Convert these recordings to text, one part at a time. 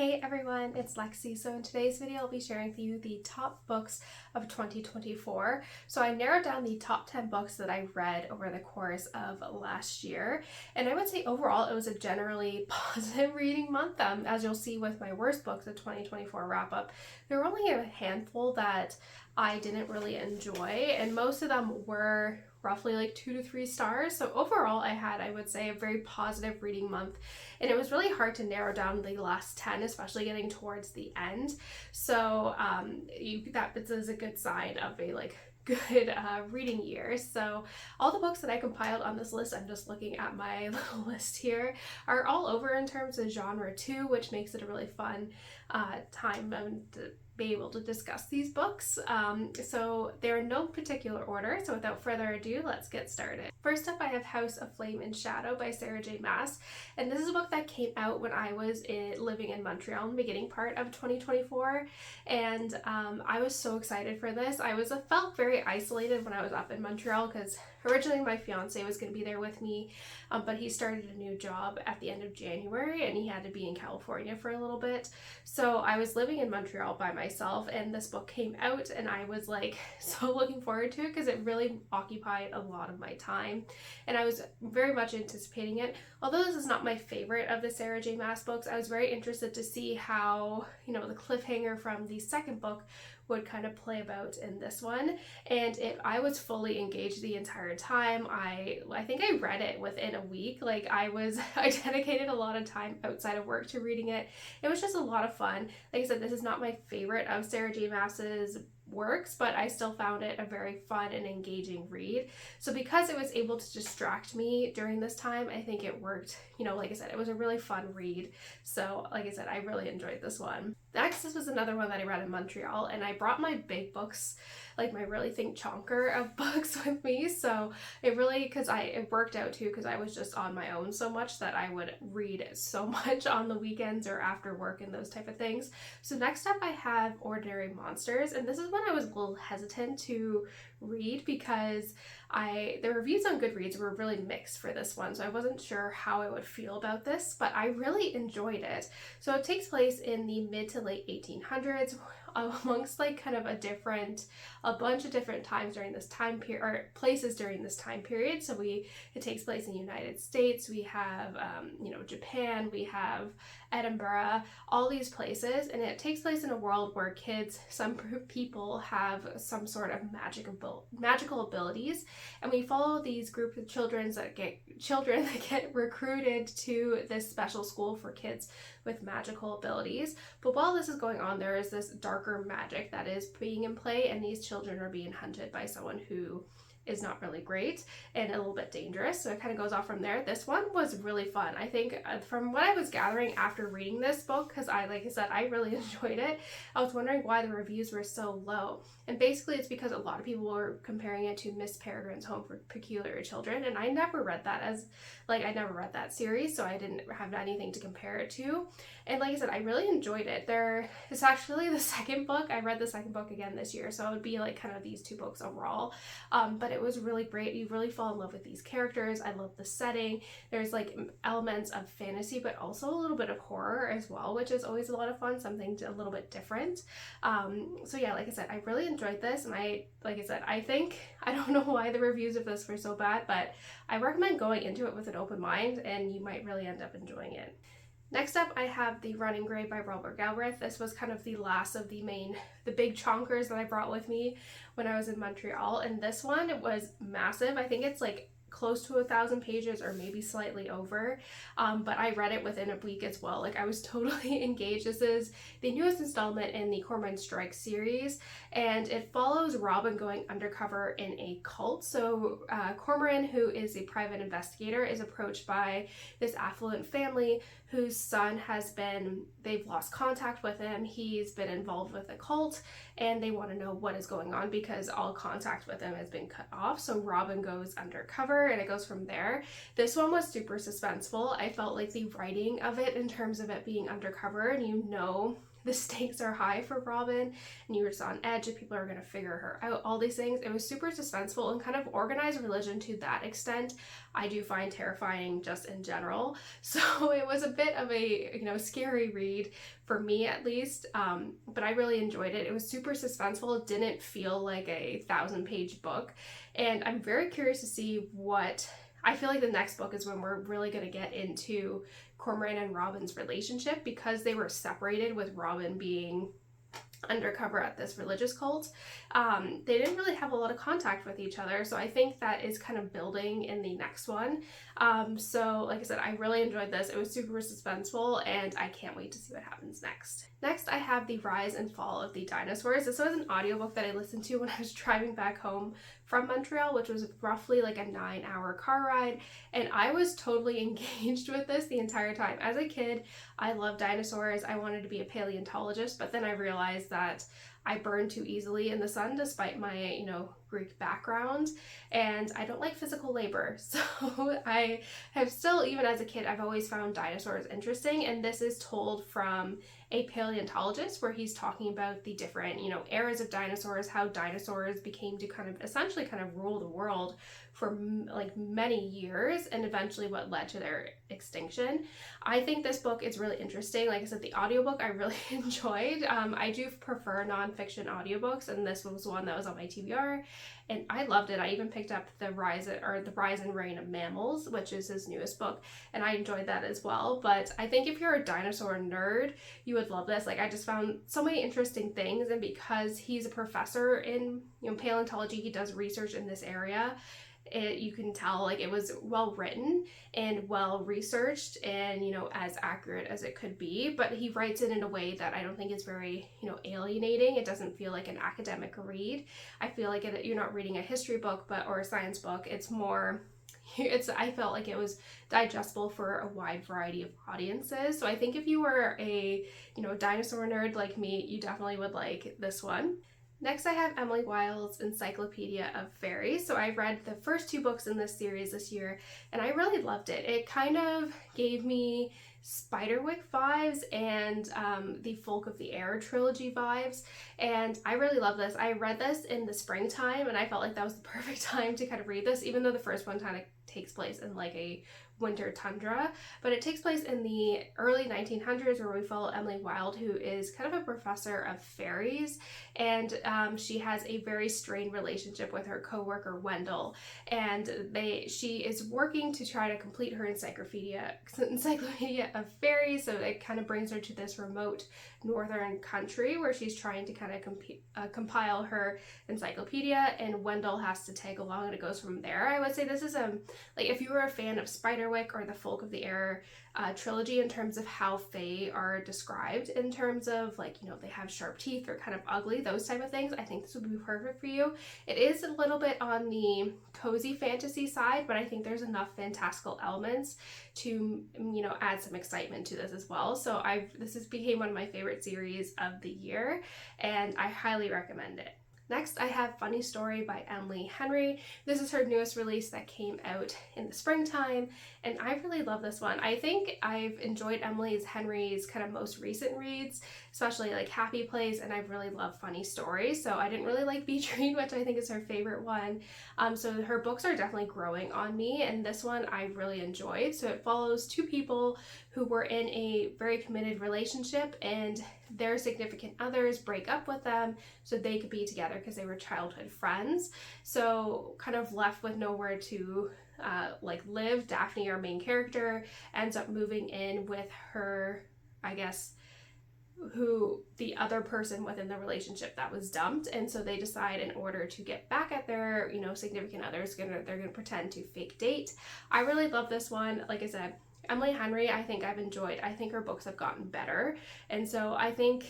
Hey everyone, it's Lexi. So in today's video, I'll be sharing with you the top books of 2024. So I narrowed down the top 10 books that I read over the course of last year. And I would say overall, it was a generally positive reading month. As you'll see with my worst books of 2024 wrap up, there were only a handful that I didn't really enjoy. And most of them were roughly like 2 to 3 stars. So overall I had, I would say, a very positive reading month, and it was really hard to narrow down the last 10, especially getting towards the end. So that is a good sign of a good reading year. So all the books that I compiled on this list, I'm just looking at my little list here, are all over in terms of genre too, which makes it a really fun time to be able to discuss these books. So they're in no particular order, so without further ado, let's get started. First up, I have House of Flame and Shadow by Sarah J. Maas, and this is a book that came out when I was living in Montreal in the beginning part of 2024, and I was so excited for this. I felt very isolated when I was up in Montreal because originally my fiance was going to be there with me, but he started a new job at the end of January and he had to be in California for a little bit. So I was living in Montreal by myself, and this book came out and I was like so looking forward to it because it really occupied a lot of my time and I was very much anticipating it. Although this is not my favorite of the Sarah J. Maas books, I was very interested to see how, the cliffhanger from the second book would kind of play about in this one, and I was fully engaged the entire time. I think I read it within a week. I dedicated a lot of time outside of work to reading it. It was just a lot of fun. Like I said, this is not my favorite of Sarah J. Maas's works, but I still found it a very fun and engaging read. So because it was able to distract me during this time, I think it worked. Like I said, it was a really fun read. So like I said, I really enjoyed this one. Next, this was another one that I read in Montreal, and I brought my big books, like my really think chonker of books with me. So it worked out too, because I was just on my own so much that I would read so much on the weekends or after work and those type of things. So next up I have Ordinary Monsters, and this is when I was a little hesitant to read because the reviews on Goodreads were really mixed for this one, so I wasn't sure how I would feel about this, but I really enjoyed it. So it takes place in the mid to late 1800s amongst kind of a bunch of different times during this time period, or places during this time period. So it takes place in the United States, we have Japan, we have Edinburgh, all these places, and it takes place in a world where some people have some sort of magical abilities, and we follow these group of children that get recruited to this special school for kids with magical abilities. But while this is going on, there is this darker magic that is being in play, and these children are being hunted by someone who is not really great and a little bit dangerous. So it kind of goes off from there. This one was really fun. I think from what I was gathering after reading this book, because like I said, I really enjoyed it, I was wondering why the reviews were so low. And basically it's because a lot of people were comparing it to Miss Peregrine's Home for Peculiar Children, and I never read that series, so I didn't have anything to compare it to. And like I said, I really enjoyed it. It's actually the second book. I read the second book again this year, so it would be kind of these two books overall. But it was really great. You really fall in love with these characters. I love the setting. There's elements of fantasy, but also a little bit of horror as well, which is always a lot of fun, something a little bit different. So yeah, like I said, I really enjoyed this, and I don't know why the reviews of this were so bad, but I recommend going into it with an open mind, and you might really end up enjoying it. Next up, I have The Running Grey by Robert Galbraith. This was kind of the last of the big chonkers that I brought with me when I was in Montreal, and this one, it was massive. I think it's close to 1,000 pages or maybe slightly over, but I read it within a week as well. I was totally engaged. This is the newest installment in the Cormoran Strike series, and it follows Robin going undercover in a cult. So Cormoran, who is a private investigator, is approached by this affluent family whose son they've lost contact with him. He's been involved with a cult, and they want to know what is going on because all contact with him has been cut off. So Robin goes undercover, and it goes from there. This one was super suspenseful. I felt like the writing of it, in terms of it being undercover, and the stakes are high for Robin and you're just on edge if people are going to figure her out, all these things. It was super suspenseful, and kind of organized religion to that extent I do find terrifying just in general. So it was a bit of a, you know, scary read for me at least, but I really enjoyed it. It was super suspenseful. It didn't feel like a 1,000-page book, and I'm very curious to see what, I feel like the next book is when we're really going to get into Cormoran and Robin's relationship, because they were separated with Robin being undercover at this religious cult. They didn't really have a lot of contact with each other, so I think that is kind of building in the next one. So like I said, I really enjoyed this. It was super suspenseful, and I can't wait to see what happens next. Next, I have The Rise and Fall of the Dinosaurs. This was an audiobook that I listened to when I was driving back home from Montreal, which was roughly like a 9-hour car ride, and I was totally engaged with this the entire time. As a kid, I loved dinosaurs. I wanted to be a paleontologist, but then I realized that I burn too easily in the sun despite my, you know, Greek background, and I don't like physical labor. So I have still, even as a kid, I've always found dinosaurs interesting, and this is told from a paleontologist where he's talking about the different, you know, eras of dinosaurs, how dinosaurs became to kind of essentially kind of rule the world for like many years, and eventually what led to their extinction. I think this book is really interesting. Like I said, the audiobook I really enjoyed. I do prefer nonfiction audiobooks, and this was one that was on my TBR, and I loved it. I even picked up The Rise and Reign of Mammals, which is his newest book, and I enjoyed that as well. But I think if you're a dinosaur nerd, you would love this. Like, I just found so many interesting things, and because he's a professor in, you know, paleontology, he does research in this area. You can tell like it was well written and well researched, and, you know, as accurate as it could be, but he writes it in a way that I don't think is very, you know, alienating. It doesn't feel like an academic read. I feel like you're not reading a history book or a science book. It's more, I felt like it was digestible for a wide variety of audiences. So I think if you were a, you know, dinosaur nerd like me, you definitely would like this one. Next, I have Emily Wilde's Encyclopedia of Faeries. So I read the first 2 books in this series this year, and I really loved it. It kind of gave me Spiderwick vibes and the Folk of the Air trilogy vibes, and I really love this. I read this in the springtime, and I felt like that was the perfect time to kind of read this, even though the first one kind of takes place in like a winter tundra, but it takes place in the early 1900s, where we follow Emily Wilde, who is kind of a professor of fairies, and she has a very strained relationship with her co-worker Wendell, and she is working to try to complete her encyclopedia of fairies. So it kind of brings her to this remote northern country where she's trying to kind of compile her encyclopedia, and Wendell has to tag along, and it goes from there. I would say this is like if you were a fan of Spiderwick or the Folk of the Air trilogy in terms of how fae are described, in terms of like, you know, they have sharp teeth, they're kind of ugly, those type of things, I think this would be perfect for you. It is a little bit on the cozy fantasy side, but I think there's enough fantastical elements to, you know, add some excitement to this as well. So this became one of my favorite series of the year, and I highly recommend it. Next, I have Funny Story by Emily Henry. This is her newest release that came out in the springtime, and I really love this one. I think I've enjoyed Henry's kind of most recent reads, especially like Happy Place, and I really love Funny Story. So I didn't really like Beach Read, which I think is her favorite one. So her books are definitely growing on me, and this one I really enjoyed. So it follows 2 people who were in a very committed relationship, and their significant others break up with them so they could be together because they were childhood friends. So kind of left with nowhere to like live, Daphne, our main character, ends up moving in with her, I guess, who the other person within the relationship that was dumped, and so they decide, in order to get back at their, you know, significant others, they're gonna pretend to fake date. I really love this one. Like I said, Emily Henry, I think I've enjoyed. I think her books have gotten better, and so I think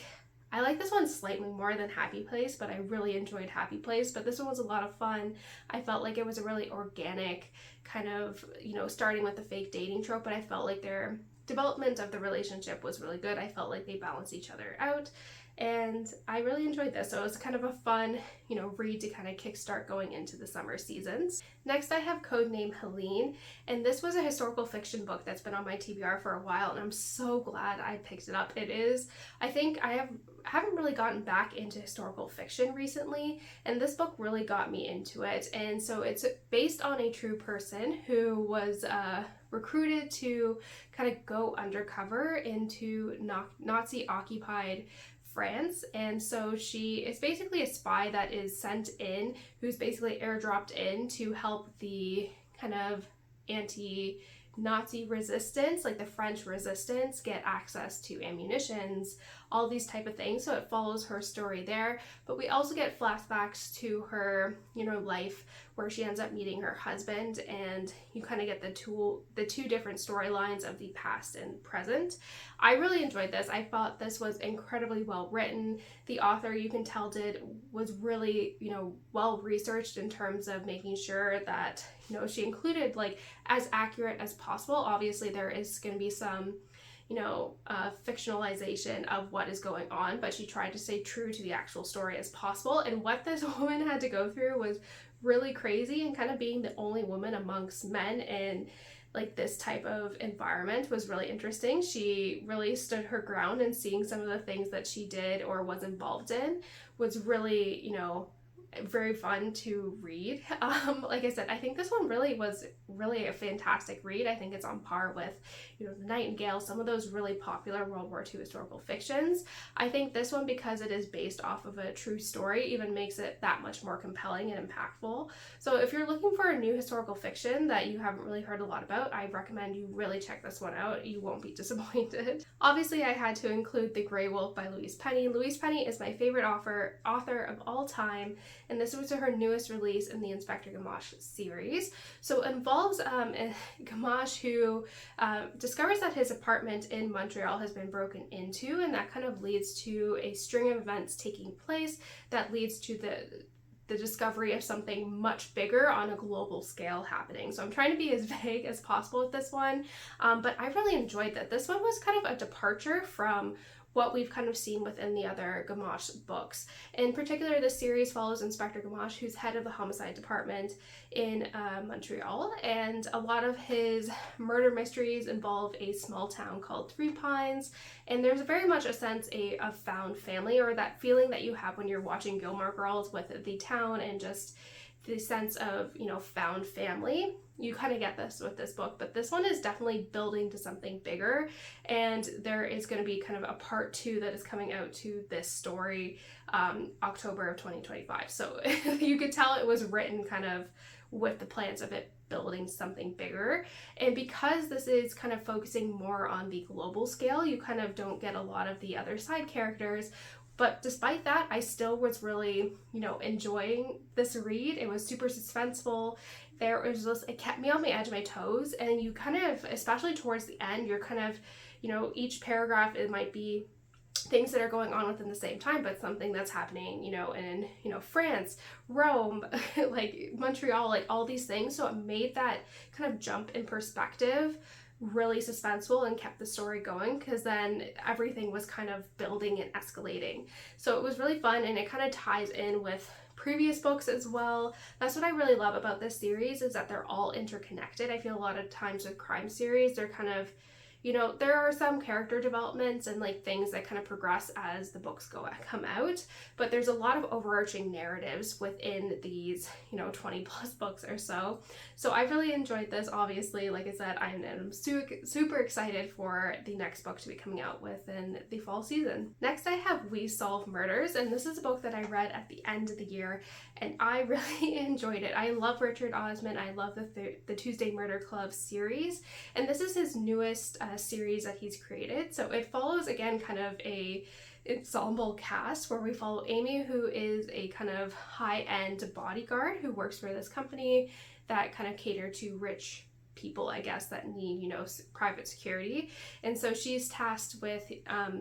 I like this one slightly more than Happy Place, but I really enjoyed Happy Place. But this one was a lot of fun. I felt like it was a really organic kind of, you know, starting with the fake dating trope, but I felt like there development of the relationship was really good. I felt like they balanced each other out, and I really enjoyed this. So it was kind of a fun, read to kind of kickstart going into the summer seasons. Next, I have Codename Helene, and this was a historical fiction book that's been on my TBR for a while, and I'm so glad I picked it up. It is, I think I haven't really gotten back into historical fiction recently, and this book really got me into it. And so it's based on a true person who was recruited to kind of go undercover into Nazi occupied France, and so she is basically a spy that is sent in, who's basically airdropped in to help the kind of anti-Nazi resistance, like the French resistance, get access to ammunitions, all these type of things. So it follows her story there, but we also get flashbacks to her, life, where she ends up meeting her husband, and you kind of get the two different storylines of the past and present. I really enjoyed this. I thought this was incredibly well written. The author, you can tell, was really, well researched in terms of making sure that, she included like as accurate as possible. Obviously there is going to be some fictionalization of what is going on, but she tried to stay true to the actual story as possible. And what this woman had to go through was really crazy, and kind of being the only woman amongst men in like this type of environment was really interesting. She really stood her ground, and seeing some of the things that she did or was involved in was really, very fun to read. Like I said, I think this one was really a fantastic read. I think it's on par with, The Nightingale, some of those really popular World War II historical fictions. I think this one, because it is based off of a true story, even makes it that much more compelling and impactful. So if you're looking for a new historical fiction that you haven't really heard a lot about, I recommend you really check this one out. You won't be disappointed. Obviously, I had to include The Grey Wolf by Louise Penny. Louise Penny is my favorite author of all time, and this was her newest release in the Inspector Gamache series. So it involves Gamache, who discovers that his apartment in Montreal has been broken into, and that kind of leads to a string of events taking place that leads to the discovery of something much bigger on a global scale happening. So I'm trying to be as vague as possible with this one, but I really enjoyed that. This one was kind of a departure from what we've kind of seen within the other Gamache books. In particular, this series follows Inspector Gamache, who's head of the homicide department in Montreal, and a lot of his murder mysteries involve a small town called Three Pines, and there's very much a sense of found family, or that feeling that you have when you're watching Gilmore Girls with the town and just the sense of, found family. You kind of get this with this book, but this one is definitely building to something bigger, and there is going to be kind of a part 2 that is coming out to this story October of 2025. So you could tell it was written kind of with the plans of it building something bigger, and because this is kind of focusing more on the global scale, you kind of don't get a lot of the other side characters. But despite that, I still was really, enjoying this read. It was super suspenseful. It kept me on the edge of my toes, and you kind of, especially towards the end, you're kind of, each paragraph, it might be things that are going on within the same time, but something that's happening, in, France, Rome, like Montreal, like all these things. So it made that kind of jump in perspective really suspenseful and kept the story going, because then everything was kind of building and escalating. So it was really fun, and it kind of ties in with previous books as well. That's what I really love about this series, is that they're all interconnected. I feel a lot of times with crime series, they're kind of, there are some character developments and like things that kind of progress as the books come out, but there's a lot of overarching narratives within these, 20 plus books or so. So I really enjoyed this. Obviously, like I said, I'm super excited for the next book to be coming out within the fall season. Next, I have We Solve Murders, and this is a book that I read at the end of the year, and I really enjoyed it. I love Richard Osman. I love the Tuesday Murder Club series, and this is his newest series that he's created. So it follows, again, kind of a ensemble cast where we follow Amy, who is a kind of high-end bodyguard who works for this company that kind of cater to rich people, I guess, that need, private security. And so she's tasked with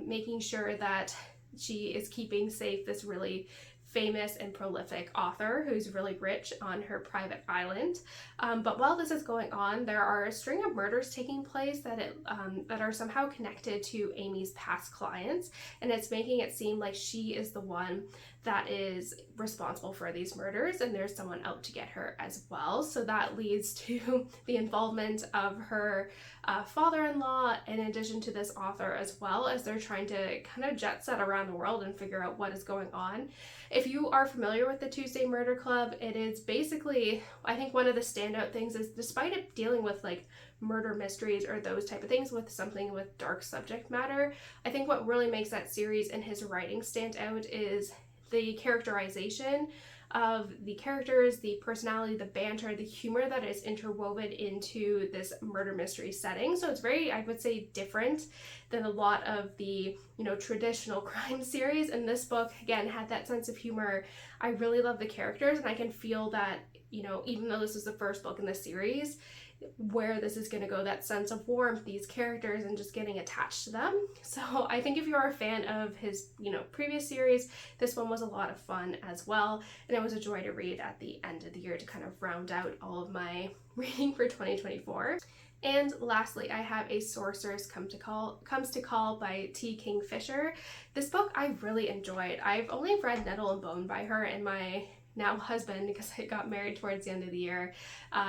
making sure that she is keeping safe this really famous and prolific author who's really rich on her private island. But while this is going on, there are a string of murders taking place that are somehow connected to Amy's past clients, and it's making it seem like she is the one that is responsible for these murders, and there's someone out to get her as well. So that leads to the involvement of her father-in-law, in addition to this author, as well, as they're trying to kind of jet set around the world and figure out what is going on. If you are familiar with the Tuesday Murder Club, it is basically, I think one of the standout things is, despite it dealing with like murder mysteries or those type of things with something with dark subject matter, I think what really makes that series and his writing stand out is the characterization of the characters, the personality, the banter, the humor that is interwoven into this murder mystery setting. So it's very, I would say, different than a lot of the, you know, traditional crime series. And this book, again, had that sense of humor. I really love the characters, and I can feel that, you know, even though this is the first book in the series, where this is going to go, that sense of warmth, these characters, and just getting attached to them. So I think if you are a fan of his, you know, previous series, this one was a lot of fun as well, and it was a joy to read at the end of the year to kind of round out all of my reading for 2024. And lastly, I have A Sorceress Comes to Call by T. Kingfisher. This book I really enjoyed. I've only read Nettle and Bone by her, and my now husband, because I got married towards the end of the year,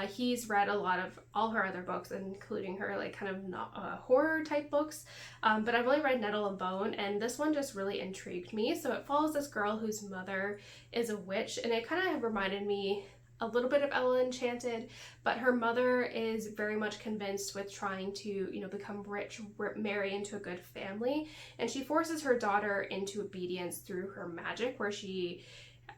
he's read a lot of all her other books, including her like kind of horror type books, but I've only read Nettle and Bone, and this one just really intrigued me. So it follows this girl whose mother is a witch, and it kind of reminded me a little bit of Ella Enchanted, but her mother is very much convinced with trying to, you know, become rich, marry into a good family, and she forces her daughter into obedience through her magic, where she,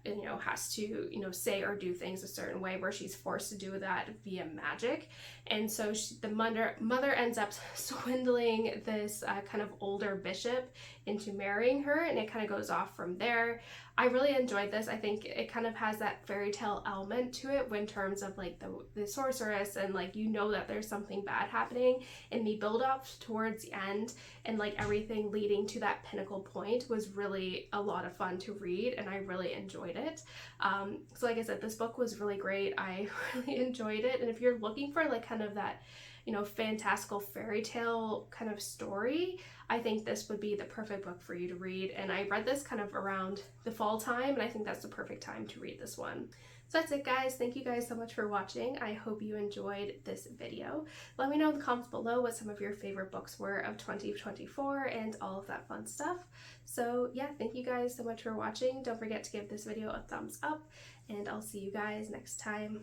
you know, has to, you know, say or do things a certain way, where she's forced to do that via magic. And so the mother ends up swindling this kind of older bishop into marrying her, and it kind of goes off from there. I really enjoyed this. I think it kind of has that fairy tale element to it in terms of like the sorceress, and like, you know, that there's something bad happening, and the build up towards the end and like everything leading to that pinnacle point was really a lot of fun to read, and I really enjoyed it. So like I said, this book was really great. I really enjoyed it, and if you're looking for like kind of that, you know, fantastical fairy tale kind of story, I think this would be the perfect book for you to read. And I read this kind of around the fall time, and I think that's the perfect time to read this one. So that's it, guys. Thank you guys so much for watching. I hope you enjoyed this video. Let me know in the comments below what some of your favorite books were of 2024 and all of that fun stuff. So yeah, thank you guys so much for watching. Don't forget to give this video a thumbs up, and I'll see you guys next time.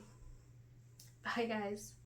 Bye, guys.